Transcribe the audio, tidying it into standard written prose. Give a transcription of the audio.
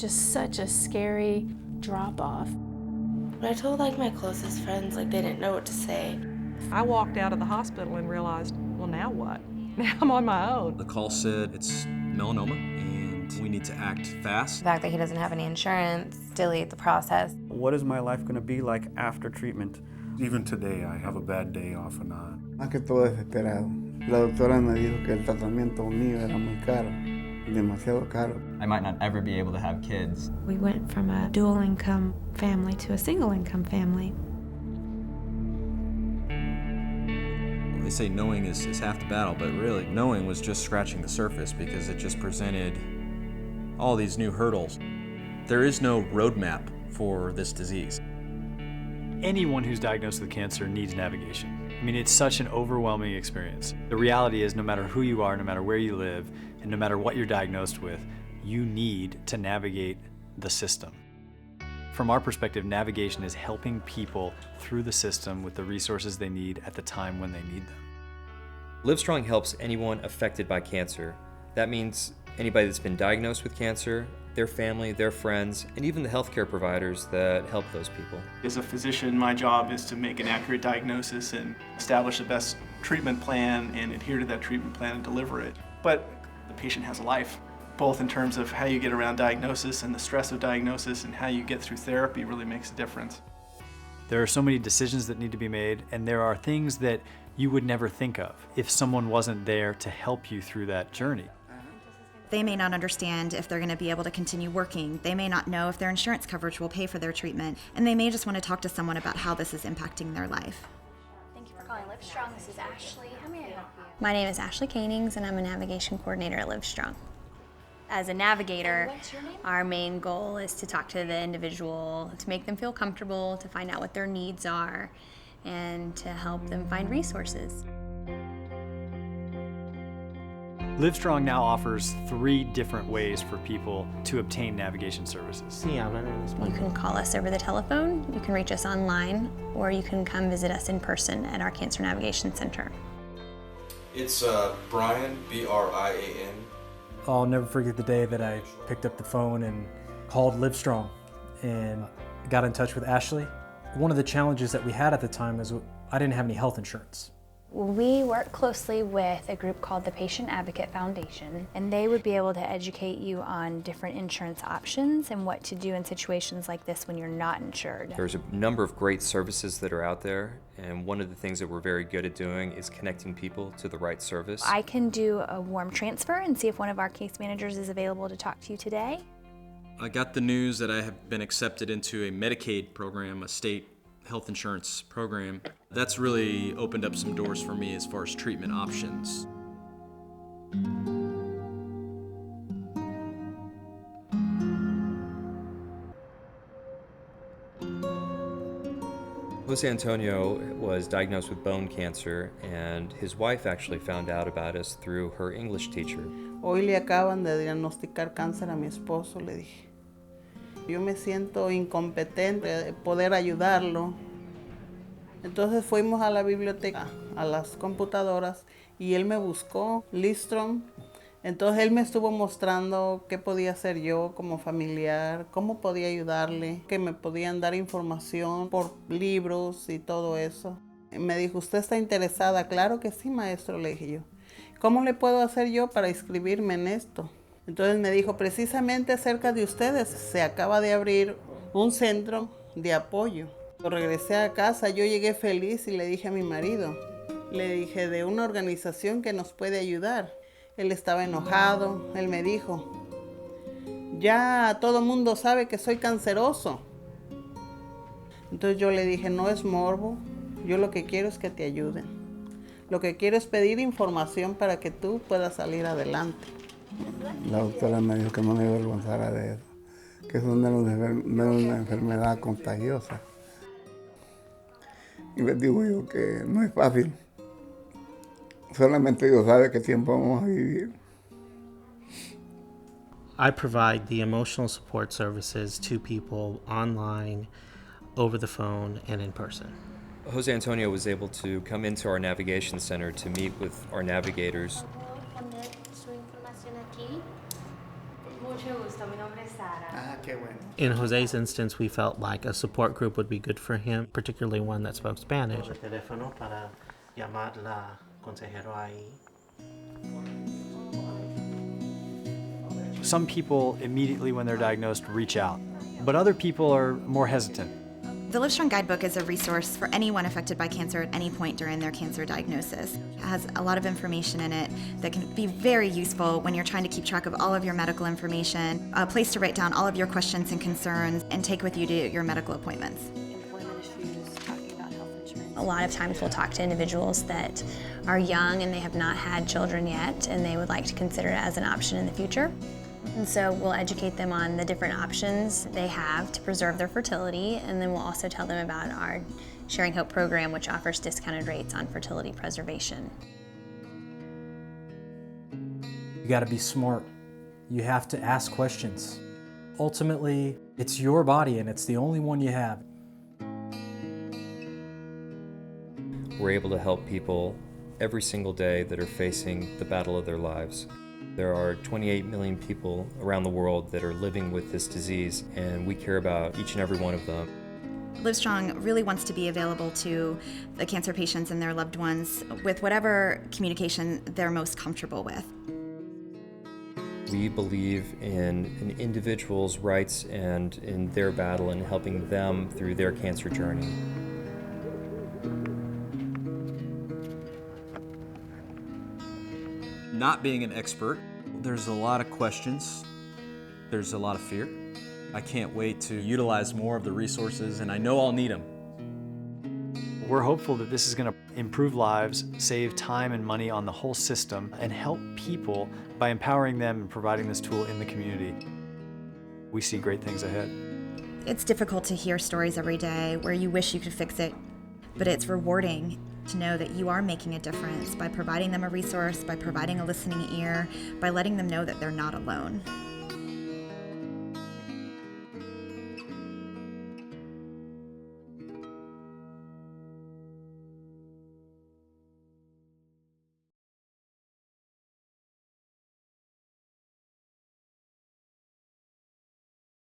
just such a scary drop-off. But I told my closest friends, they didn't know what to say. I walked out of the hospital and realized, well, now what? Now I'm on my own. The call said it's melanoma and we need to act fast. The fact that he doesn't have any insurance delayed the process. What is my life going to be like after treatment? Even today, I have a bad day off and on. Más que todo desesperado. La doctora me dijo que el tratamiento mío era muy caro, demasiado caro. I might not ever be able to have kids. We went from a dual income family to a single income family. They say knowing is half the battle, but really knowing was just scratching the surface because it just presented all these new hurdles. There is no roadmap for this disease. Anyone who's diagnosed with cancer needs navigation. I mean, it's such an overwhelming experience. The reality is, no matter who you are, no matter where you live, and no matter what you're diagnosed with, you need to navigate the system. From our perspective, navigation is helping people through the system with the resources they need at the time when they need them. LiveStrong helps anyone affected by cancer. That means anybody that's been diagnosed with cancer, their family, their friends, and even the healthcare providers that help those people. As a physician, my job is to make an accurate diagnosis and establish the best treatment plan and adhere to that treatment plan and deliver it. But the patient has a life, both in terms of how you get around diagnosis and the stress of diagnosis, and how you get through therapy really makes a difference. There are so many decisions that need to be made, and there are things that you would never think of if someone wasn't there to help you through that journey. They may not understand if they're going to be able to continue working. They may not know if their insurance coverage will pay for their treatment, and they may just want to talk to someone about how this is impacting their life. Thank you for calling LiveStrong. This is Ashley. How may I help you? My name is Ashley Canings, and I'm a navigation coordinator at LiveStrong. As a navigator, our main goal is to talk to the individual, to make them feel comfortable, to find out what their needs are, and to help them find resources. LiveStrong now offers 3 different ways for people to obtain navigation services. You can call us over the telephone, you can reach us online, or you can come visit us in person at our Cancer Navigation Center. It's Brian, B-R-I-A-N. I'll never forget the day that I picked up the phone and called LiveStrong and got in touch with Ashley. One of the challenges that we had at the time is I didn't have any health insurance. We work closely with a group called the Patient Advocate Foundation, and they would be able to educate you on different insurance options and what to do in situations like this when you're not insured. There's a number of great services that are out there, and one of the things that we're very good at doing is connecting people to the right service. I can do a warm transfer and see if one of our case managers is available to talk to you today. I got the news that I have been accepted into a Medicaid program, a state health insurance program. That's really opened up some doors for me as far as treatment options. Jose Antonio was diagnosed with bone cancer, and his wife actually found out about us through her English teacher. Hoy le acaban de diagnosticar cáncer a mi esposo, le dije. Yo me siento incompetente de poder ayudarlo. Entonces fuimos a la biblioteca, a las computadoras, y él me buscó, LiveStrong. Entonces él me estuvo mostrando qué podía hacer yo como familiar, cómo podía ayudarle, que me podían dar información por libros y todo eso. Me dijo, ¿usted está interesada? Claro que sí, maestro, le dije yo. ¿Cómo le puedo hacer yo para inscribirme en esto? Entonces me dijo, precisamente cerca de ustedes se acaba de abrir un centro de apoyo. Regresé a casa, yo llegué feliz y le dije a mi marido, le dije de una organización que nos puede ayudar. Él estaba enojado, él me dijo, ya todo el mundo sabe que soy canceroso. Entonces yo le dije, no es morbo, yo lo que quiero es que te ayuden. Lo que quiero es pedir información para que tú puedas salir adelante. La doctora me dijo que no me avergonzara de eso, que es una enfermedad contagiosa. Y les digo yo que no es fácil. Solamente Dios sabe qué tiempo vamos a vivir. I provide the emotional support services to people online, over the phone, and in person. Jose Antonio was able to come into our navigation center to meet with our navigators. In Jose's instance, we felt like a support group would be good for him, particularly one that spoke Spanish. Some people immediately when they're diagnosed reach out, but other people are more hesitant. The LiveStrong Guidebook is a resource for anyone affected by cancer at any point during their cancer diagnosis. It has a lot of information in it that can be very useful when you're trying to keep track of all of your medical information, a place to write down all of your questions and concerns, and take with you to your medical appointments. A lot of times we'll talk to individuals that are young and they have not had children yet, and they would like to consider it as an option in the future. And so we'll educate them on the different options they have to preserve their fertility, and then we'll also tell them about our Sharing Hope program, which offers discounted rates on fertility preservation. You got to be smart. You have to ask questions. Ultimately, it's your body and it's the only one you have. We're able to help people every single day that are facing the battle of their lives. There are 28 million people around the world that are living with this disease, and we care about each and every one of them. LiveStrong really wants to be available to the cancer patients and their loved ones with whatever communication they're most comfortable with. We believe in an individual's rights and in their battle and helping them through their cancer journey. Not being an expert, there's a lot of questions, there's a lot of fear. I can't wait to utilize more of the resources, and I know I'll need them. We're hopeful that this is going to improve lives, save time and money on the whole system, and help people by empowering them and providing this tool in the community. We see great things ahead. It's difficult to hear stories every day where you wish you could fix it, but it's rewarding to know that you are making a difference by providing them a resource, by providing a listening ear, by letting them know that they're not alone.